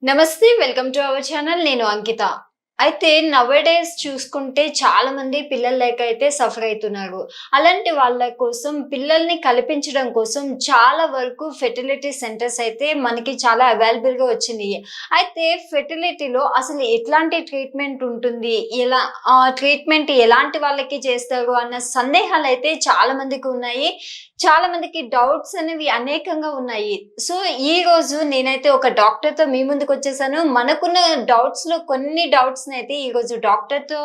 నమస్తే welcome to our channel. నేను అంకిత. అయితే నౌడేస్ చూసుకుంటే చాలా మంది పిల్లలు లేక అయితే సఫర్ అవుతున్నారు. అలాంటి వాళ్ళ కోసం పిల్లల్ని కల్పించడం కోసం చాలా వరకు ఫెర్టిలిటీ సెంటర్స్ అయితే మనకి చాలా అవైలబుల్‌గా వచ్చినియి. అయితే ఫెర్టిలిటీలో అసలు ఎట్లాంటి ట్రీట్మెంట్ ఉంటుంది? ట్రీట్మెంట్ ఎలాంటి వాళ్ళకి చేస్తారు అన్న సందేహాలైతే చాలా మందికి ఉన్నాయి. చాలా మందికి డౌట్స్ అనేవి అనేకంగా ఉన్నాయి. సో, ఈరోజు నేనైతే ఒక డాక్టర్‌తో మీ ముందుకొచ్చేసాను. మనకున్న డౌట్స్‌లో కొన్ని డౌట్స్‌నైతే ఈరోజు డాక్టర్‌తో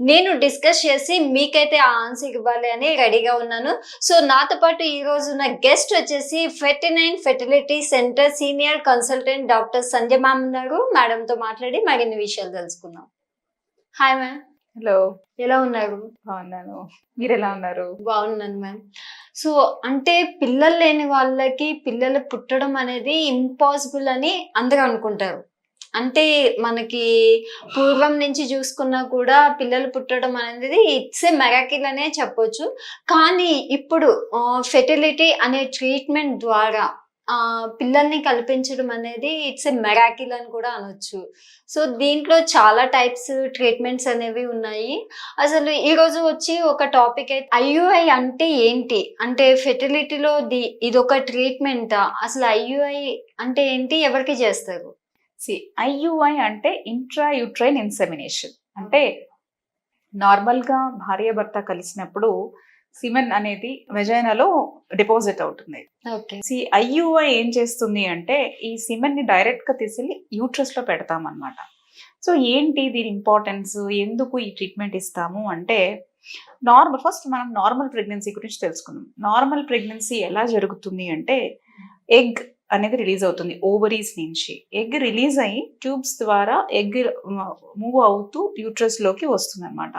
నేను డిస్కస్ చేసి మీకైతే ఆ ఆన్సర్ ఇవ్వాలి అని రెడీగా ఉన్నాను. సో, నాతో పాటు ఈరోజు నా గెస్ట్ వచ్చేసి 39 fertility centre senior consultant doctor Sandhya ma'am ఉన్నారు. మేడంతో మాట్లాడి మరిన్ని విషయాలు తెలుసుకుందాం. Hi ma'am. హలో. ఎలా ఉన్నారు? బాగున్నాను. మీరెలా ఉన్నారు? బాగున్నాను మ్యామ్. సో, అంటే పిల్లలు లేని వాళ్ళకి పిల్లలు పుట్టడం అనేది ఇంపాసిబుల్ అని అందరూ అనుకుంటారు. అంటే మనకి పూర్వం నుంచి చూసుకున్నా కూడా పిల్లలు పుట్టడం అనేది ఇట్స్ ఎ మిరాకిల్ అనే చెప్పొచ్చు. కానీ ఇప్పుడు ఫెర్టిలిటీ అనే ట్రీట్మెంట్ ద్వారా పిల్లల్ని కల్పించడం అనేది ఇట్స్ ఎ మిరాకిల్ అని కూడా అనొచ్చు. సో, దీంట్లో చాలా టైప్స్ ట్రీట్మెంట్స్ అనేవి ఉన్నాయి. అసలు ఈరోజు వచ్చి ఒక టాపిక్ అయితే ఐయుఐ అంటే ఏంటి? అంటే ఫెర్టిలిటీలో ఇదొక ట్రీట్మెంటా? అసలు ఐయుఐ అంటే ఏంటి? ఎవరికి చేస్తారు? ఐయుఐ అంటే ఇంట్రా యూట్రైన్ ఇన్సెమినేషన్. అంటే నార్మల్గా భార్యాభర్త కలిసినప్పుడు సిమెన్ అనేది వెజైనాలో డిపాజిట్ అవుతుంది. ఓకే. ఐయుఐ ఏం చేస్తుంది అంటే ఈ సిమెన్ ని డైరెక్ట్ గా తీసుకెళ్ళి యూట్రస్ లో పెడతామన్నమాట. సో ఏంటి దీని ఇంపార్టెన్స్, ఎందుకు ఈ ట్రీట్మెంట్ ఇస్తాము అంటే ఫస్ట్ మనం నార్మల్ ప్రెగ్నెన్సీ గురించి తెలుసుకుందాం. నార్మల్ ప్రెగ్నెన్సీ ఎలా జరుగుతుంది అంటే ఎగ్ అనేది రిలీజ్ అవుతుంది ఓవరీస్ నుంచి. ఎగ్ రిలీజ్ అయ్యి ట్యూబ్స్ ద్వారా ఎగ్ మూవ్ అవుతూ యూట్రస్ లోకి వస్తుంది అనమాట.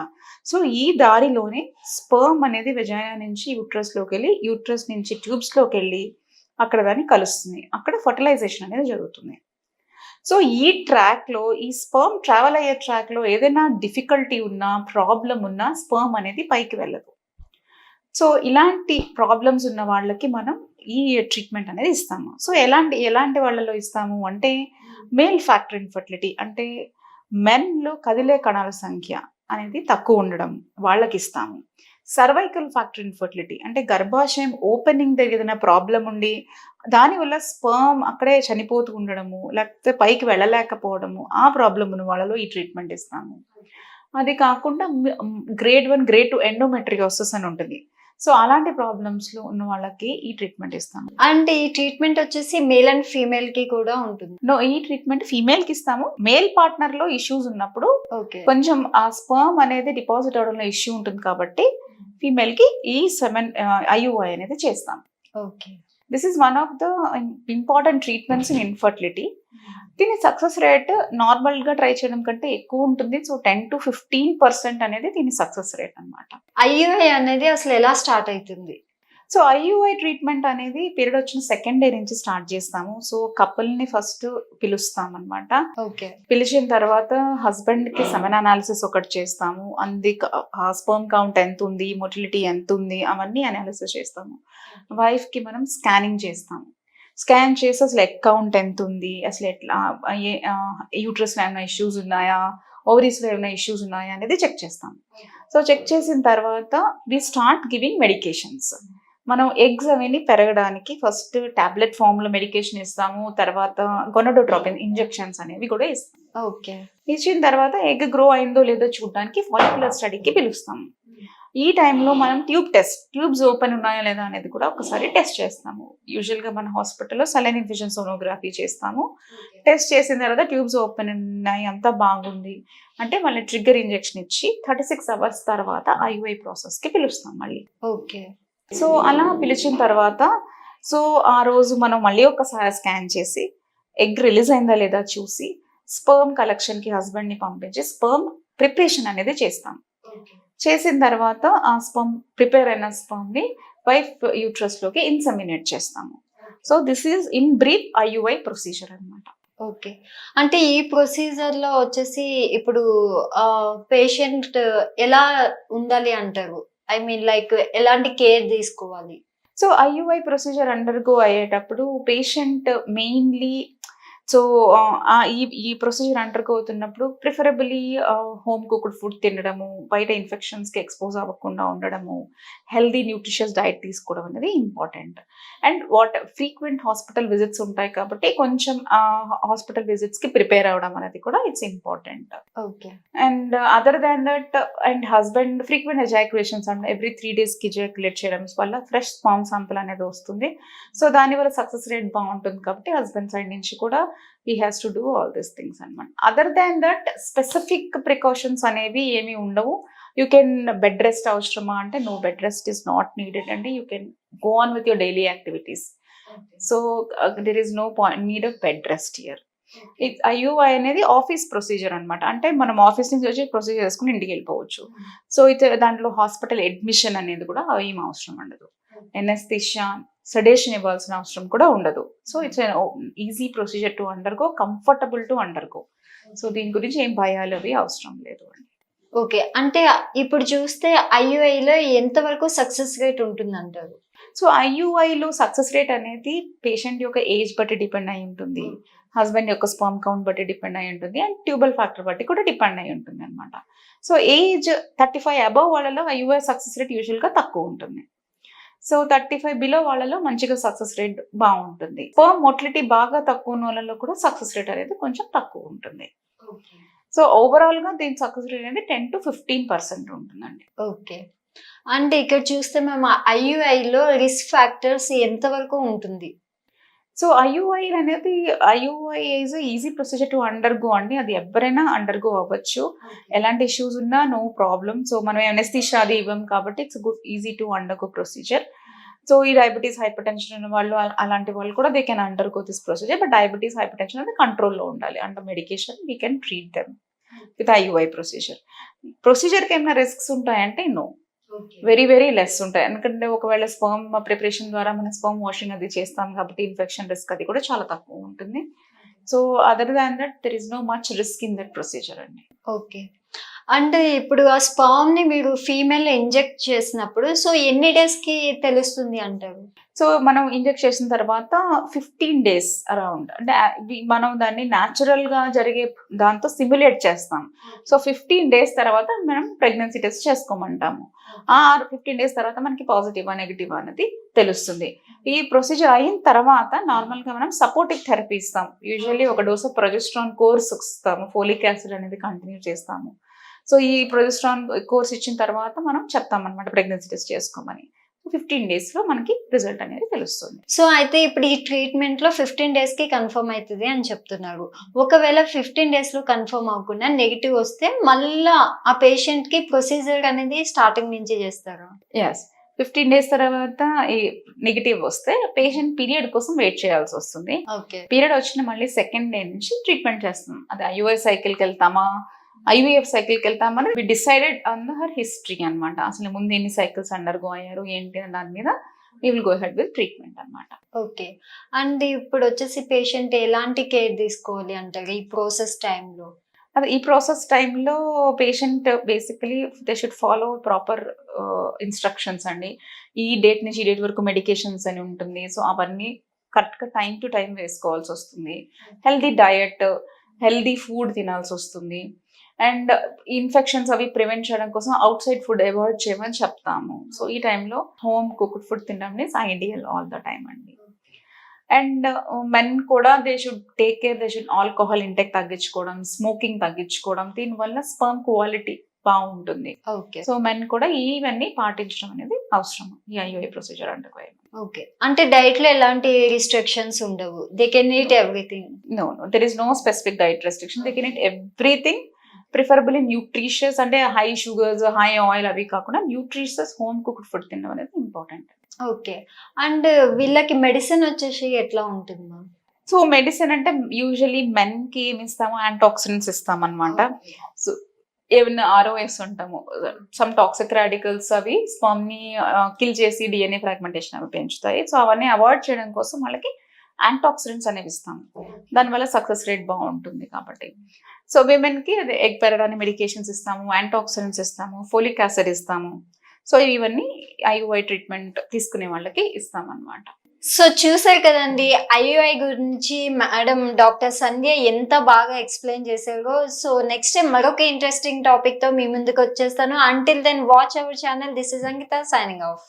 సో ఈ దారిలోనే స్పర్మ్ అనేది వెజైనా నుంచి యూట్రస్ లోకి వెళ్ళి యూట్రస్ నుంచి ట్యూబ్స్ లోకి వెళ్ళి అక్కడ దాన్ని కలుస్తుంది. అక్కడ ఫర్టిలైజేషన్ అనేది జరుగుతుంది. సో ఈ ట్రాక్ లో ఈ స్పర్మ్ ట్రావెల్ అయ్యే ట్రాక్ లో ఏదైనా డిఫికల్టీ ఉన్నా, ప్రాబ్లం ఉన్నా స్పర్మ్ అనేది పైకి వెళ్ళదు. సో ఇలాంటి ప్రాబ్లమ్స్ ఉన్న వాళ్ళకి మనం ఈ ట్రీట్మెంట్ అనేది ఇస్తాము. సో ఎలాంటి వాళ్ళలో ఇస్తాము అంటే మేల్ ఫ్యాక్టర్ ఇన్ఫర్టిలిటీ అంటే మెన్లో కదిలే కణాల సంఖ్య అనేది తక్కువ ఉండడం వాళ్ళకి ఇస్తాము. సర్వైకల్ ఫ్యాక్టర్ ఇన్ఫర్టిలిటీ అంటే గర్భాశయం ఓపెనింగ్ దగ్గర ఏదైనా ప్రాబ్లం ఉండి దానివల్ల స్పర్మ్ అక్కడే చనిపోతూ ఉండడము, లేకపోతే పైకి వెళ్ళలేకపోవడము, ఆ ప్రాబ్లం ఉన్న వాళ్ళలో ఈ ట్రీట్మెంట్ ఇస్తాము. అది కాకుండా గ్రేడ్ 1, గ్రేడ్ 2 ఎండోమెట్రియోసిస్ అని ఉంటుంది. సో అలాంటి ప్రాబ్లమ్స్ లో ఉన్న వాళ్ళకి ఈ ట్రీట్మెంట్ ఇస్తాము. అంటే ఈ ట్రీట్మెంట్ వచ్చేసి మేల్ అండ్ ఫీమేల్ కి కూడా ఉంటుంది. ఈ ట్రీట్మెంట్ ఫీమేల్ కి ఇస్తాము. మేల్ పార్ట్నర్ లో ఇష్యూస్ ఉన్నప్పుడు ఓకే. కొంచెం ఆ స్పర్మ్ అనేది డిపాజిట్ అవడంలో ఇష్యూ ఉంటుంది కాబట్టి ఫీమేల్ కి ఈ ఐయుఐ అనేది చేస్తాం. Okay. This is one of the important treatments in infertility. దీని సక్సెస్ రేట్ నార్మల్ గా ట్రై చేయడం కంటే ఎక్కువ ఉంటుంది. సో 10 to 15% అనేది దీని సక్సెస్ రేట్ అనమాట. ఐయుఐ అనేది అసలు ఎలా స్టార్ట్ అవుతుంది? సో ఐయుఐ ట్రీట్మెంట్ అనేది పీరియడ్ వచ్చిన సెకండ్ డే నుంచి స్టార్ట్ చేస్తాము. సో కపుల్ ని ఫస్ట్ పిలుస్తాం అనమాట. ఓకే. పిలిచిన తర్వాత హస్బెండ్ కి సెమెన్ అనాలిసిస్ ఒకటి చేస్తాము. స్పర్మ్ కౌంట్ ఎంత ఉంది, మొటిలిటీ ఎంత ఉంది, అవన్నీ అనాలిసిస్ చేస్తాము. వైఫ్ కి మనం స్కానింగ్ చేస్తాము. స్కాన్ చేసి అసలు ఎగ్ కౌంట్ ఎంత ఉంది, అసలు ఎట్లా యూట్రస్ లో ఏమైనా ఇష్యూస్ ఉన్నాయా, ఓవరీస్ లో ఏమైనా ఇష్యూస్ ఉన్నాయా అనేది చెక్ చేస్తాం. సో చెక్ చేసిన తర్వాత వి స్టార్ట్ గివింగ్ మెడికేషన్స్. మనం ఎగ్స్ అవన్నీ పెరగడానికి ఫస్ట్ టాబ్లెట్ ఫామ్ లో మెడికేషన్ ఇస్తాము. తర్వాత గొనడోట్రోపిన్ ఇంజెక్షన్స్ అనేవి కూడా ఇస్తాం. ఓకే. ఇచ్చిన తర్వాత ఎగ్ గ్రో అయిందో లేదో చూడడానికి ఫాలిక్యులర్ స్టడీకి పిలుస్తాము. ఈ టైంలో మనం ట్యూబ్స్ ఓపెన్ ఉన్నాయా లేదా అనేది కూడా ఒకసారి టెస్ట్ చేస్తాము. యూజువల్గా మన హాస్పిటల్లో సలైన్ ఇన్ఫ్యూజన్ సోనోగ్రఫీ చేస్తాము. టెస్ట్ చేసిన తర్వాత ట్యూబ్స్ ఓపెన్ ఉన్నాయి, అంతా బాగుంది అంటే మళ్ళీ ట్రిగ్గర్ ఇంజెక్షన్ ఇచ్చి 36 hours తర్వాత ఐయుఐ ప్రాసెస్కి పిలుస్తాం మళ్ళీ. ఓకే. సో అలా పిలిచిన తర్వాత ఆ రోజు మనం మళ్ళీ ఒకసారి స్కాన్ చేసి ఎగ్ రిలీజ్ అయిందా లేదా చూసి స్పర్మ్ కలెక్షన్కి హస్బెండ్ని పంపించి స్పర్మ్ ప్రిపరేషన్ అనేది చేస్తాం. చేసిన తర్వాత ఆ ప్రిపేర్ అయిన స్పర్మ్ని వైఫ్ యూట్రస్ లోకి ఇన్సెమినేట్ చేస్తాము. So this is in brief IUI procedure అనమాట. ఓకే. అంటే ఈ ప్రొసీజర్ లో వచ్చేసి ఇప్పుడు పేషెంట్ ఎలా ఉండాలి అంటారు? ఐ మీన్ లైక్ ఎలాంటి కేర్ తీసుకోవాలి? సో ఐయుఐ ప్రొసీజర్ అండర్గో అయ్యేటప్పుడు పేషెంట్ మెయిన్లీ సో ఈ ప్రొసీజర్ అండర్గో అవుతున్నప్పుడు ప్రిఫరబుల్లీ హోమ్ కుక్డ్ ఫుడ్ తినడము, బయట ఇన్ఫెక్షన్స్కి ఎక్స్పోజ్ అవ్వకుండా ఉండడము, హెల్దీ న్యూట్రిషియస్ డైట్ తీసుకోవడం అనేది important. And frequent hospital visits ఉంటాయి కాబట్టి కొంచెం హాస్పిటల్ విజిట్స్కి ప్రిపేర్ అవ్వడం అనేది కూడా it's important. Okay. And other than that, and husband frequent ejaculations and every 3 daysకి ఎజాక్యులేట్ చేయడం వల్ల ఫ్రెష్ స్పామ్ శాంపుల్ అనేది వస్తుంది. సో దానివల్ల సక్సెస్ రేట్ బాగుంటుంది కాబట్టి హస్బెండ్ సైడ్ నుంచి కూడా he has to do all these things అన్నమాట. Other than that specific precautions అనేవి ఏమీ ఉండవు. యూ కెన్ బెడ్ రెస్ట్ అవసరమా అంటే no, bed rest is not needed అండి. You can go on with your daily activities. So there is no need of bed rest here. IUI అనేది office procedure అనమాట. అంటే మనం ఆఫీస్ నుంచి వచ్చి procedure చేసుకుని ఇంటికి వెళ్ళిపోవచ్చు. సో దాంట్లో హాస్పిటల్ అడ్మిషన్ అనేది కూడా ఏం అవసరం ఉండదు. ఎనస్థీషియా, సెడేషన్ ఇవ్వాల్సిన అవసరం కూడా ఉండదు. So it's easy procedure to undergo, comfortable to undergo. So దీని గురించి ఏం భయాలు అవి అవసరం లేదు అండి. ఓకే. అంటే ఇప్పుడు చూస్తే IUIలో ఎంత వరకు సక్సెస్ రేట్ ఉంటుందంటారు? సో IUIలో సక్సెస్ రేట్ అనేది పేషెంట్ యొక్క ఏజ్ బట్టి డిపెండ్ అయి ఉంటుంది, హస్బెండ్ యొక్క స్పర్మ్ కౌంట్ బట్టి డిపెండ్ అయి ఉంటుంది, అండ్ ట్యూబల్ ఫ్యాక్టర్ బట్టి కూడా డిపెండ్ అయి ఉంటుంది అనమాట. సో ఏజ్ 35 అబవ్ వాళ్ళలో IUI సక్సెస్ రేట్ యూజువల్గా తక్కువ ఉంటుంది. సో 35 బిలో వాళ్ళలో మంచిగా సక్సెస్ రేట్ బాగుంటుంది. స్పర్మ్ మోటిలిటీ బాగా తక్కువ ఉన్న వాళ్ళలో కూడా సక్సెస్ రేట్ అనేది కొంచెం తక్కువ ఉంటుంది. సో ఓవరాల్ గా దీని సక్సెస్ రేట్ అనేది 10 to 15% ఉంటుందండి. ఓకే. అంటే ఇక్కడ చూస్తే మేము IUIలో రిస్క్ ఫ్యాక్టర్స్ ఎంత వరకు ఉంటుంది? So IUI is easy procedure to undergo అండి. అది ఎవరైనా అండర్గో అవ్వచ్చు. ఎలాంటి ఇష్యూస్ ఉన్నా నో ప్రాబ్లమ్. సో మనం ఎనస్థీషియా అది ఇవ్వం కాబట్టి it's good easy to undergo procedure. So ఈ డయాబెటీస్, హైపర్ టెన్షన్ ఉన్న వాళ్ళు, అలాంటి వాళ్ళు కూడా they can undergo this procedure. But diabetes, hypertension అనేది కంట్రోల్లో ఉండాలి. Under medication we can treat them with IUI procedure. ప్రొసీజర్కి ఏమైనా రిస్క్స్ ఉంటాయంటే నో, వెరీ వెరీ లెస్ ఉంటాయి. ఎందుకంటే ఒకవేళ స్పర్మ్ ప్రిపరేషన్ ద్వారా మనం స్పర్మ్ వాషింగ్ అది చేస్తాం కాబట్టి ఇన్ఫెక్షన్ రిస్క్ అది కూడా చాలా తక్కువ ఉంటుంది. So other than that there is no much risk in that procedure అండి. ఓకే. అంటే ఇప్పుడు ఆ స్పర్మ్ ని మీరు ఫీమేల్ ఇంజెక్ట్ చేసినప్పుడు సో ఎన్ని డేస్ కి తెలుస్తుంది అంటారు? సో మనం ఇంజెక్ట్ చేసిన తర్వాత 15 days అరౌండ్, అంటే మనం దాన్ని న్యాచురల్ గా జరిగే దాంతో సిమ్యులేట్ చేస్తాం. సో 15 days తర్వాత మనం ప్రెగ్నెన్సీ టెస్ట్ చేసుకోమంటాము. ఆ 15 days తర్వాత మనకి పాజిటివ్ నెగిటివ్ అనేది తెలుస్తుంది. ఈ ప్రొసీజర్ అయిన తర్వాత నార్మల్ గా మనం సపోర్టివ్ థెరపీ ఇస్తాం. యూజువల్లీ ఒక డోస్ ఆఫ్ ప్రొజెస్ట్రాన్ కోర్స్ ఇస్తాము, ఫోలిక్ యాసిడ్ అనేది కంటిన్యూ చేస్తాము. సో ఈ ప్రొజెస్ట్రాన్ కోర్స్ ఇచ్చిన తర్వాత మనం చెప్తాం అనమాట ప్రెగ్నెన్సీ టెస్ట్ చేసుకోమని. 15 days లో మనకి రిజల్ట్ అనేది తెలుస్తుంది. సో అయితే ఇప్పుడు ఈ ట్రీట్మెంట్ లో 15 days కి కన్ఫర్మ్ అవుతుంది అని చెప్తున్నారు. ఒకవేళ 15 days లో కన్ఫర్మ్ అవ్వకుండా నెగిటివ్ వస్తే మళ్ళా ఆ పేషెంట్ కి ప్రొసీజర్ అనేది స్టార్టింగ్ నుంచి చేస్తారా? ఎస్, 15 days తర్వాత ఈ నెగిటివ్ వస్తే పేషెంట్ పీరియడ్ కోసం వెయిట్ చేయాల్సి వస్తుంది. ఓకే. పీరియడ్ వచ్చిన మళ్ళీ సెకండ్ డే నుంచి ట్రీట్మెంట్ చేస్తాం. అది IUI సైకిల్కి వెళ్తామా, IVF సైకిల్కి వెళ్తామని we decided on her history అనమాట. అసలు ముందు ఎన్ని సైకిల్స్ అండర్గో అయ్యారు ఏంటి అనే దాని మీద we will go ahead with treatment అనమాట. ఓకే. అండ్ ఇప్పుడు వచ్చేసి పేషెంట్ ఎలాంటి కేర్ తీసుకోవాలి అంటారు ఈ ప్రాసెస్ టైంలో? అదే ఈ ప్రాసెస్ టైంలో patient basically they should follow proper instructions అండి. ఈ డేట్ నుంచి ఈ డేట్ వరకు మెడికేషన్స్ అని ఉంటుంది. సో అవన్నీ కరెక్ట్గా టైం టు టైం వేసుకోవాల్సి వస్తుంది. హెల్దీ డయట్, హెల్దీ ఫుడ్ తినాల్సి వస్తుంది. అండ్ ఇన్ఫెక్షన్స్ అవి ప్రివెంట్ చేయడం కోసం అవుట్ సైడ్ ఫుడ్ అవాయిడ్ చేయమని చెప్తాము. సో ఈ టైంలో హోమ్ కుక్డ్ ఫుడ్ తినడం is ideal all the time అండి. అండ్ మెన్ కూడా they should take care, they should alcohol intake తగ్గించుకోవడం, స్మోకింగ్ తగ్గించుకోవడం. దీనివల్ల స్పర్మ్ క్వాలిటీ బాగుంటుంది. ఓకే. సో మెన్ కూడా ఇవన్నీ పాటించడం అనేది అవసరం ఈ IUI ప్రొసీజర్ అండర్గో. ఓకే. అంటే డైట్ లో ఎలాంటి రిస్ట్రిక్షన్స్ ఉండవు, they can eat everything? No, there is no specific diet restriction. They can eat everything, preferably nutritious, అంటే హై షుగర్స్, హై ఆయిల్ అవి కాకుండా న్యూట్రిషియస్ హోమ్ కుక్డ్ ఫుడ్ తినడం అనేది important. Okay. And వీళ్ళకి మెడిసిన్ వచ్చేసి ఎట్లా ఉంటుంది మ్యామ్? సో మెడిసిన్ అంటే యూజువల్లీ మెన్ కి ఏమి ఇస్తాము, యాంటాక్సిడెంట్స్ ఇస్తాం అనమాట. సో ఏమైనా ROS ఉంటాము, సమ్ టాక్సిక్ రాడికల్స్ అవి స్పర్మ్ ని కిల్ చేసి DNA ఫ్రాగ్మెంటేషన్ అవి పెంచుతాయి. సో అవన్నీ అవాయిడ్ చేయడం కోసం వాళ్ళకి యాంటాక్సిడెంట్స్ అనేవి ఇస్తాము. దానివల్ల సక్సెస్ రేట్ బాగుంటుంది కాబట్టి. సో విమెన్ కి అదే ఎగ్ పెరడాని మెడికేషన్స్ ఇస్తాము, యాంటాక్సిడెంట్స్ ఇస్తాము, ఫోలిక్ యాసిడ్ ఇస్తాము. సో ఇవన్నీ IUI ట్రీట్మెంట్ తీసుకునే వాళ్ళకి ఇస్తాం అనమాట. సో చూసారు కదండి, ఐయుఐ గురించి మేడం డాక్టర్ సంధ్య ఎంత బాగా ఎక్స్ప్లెయిన్ చేశారో. సో నెక్స్ట్ టైం మరొక ఇంట్రెస్టింగ్ టాపిక్ తో మీ ముందుకు వచ్చేస్తాను. Until then watch our channel. This is Ankita signing of.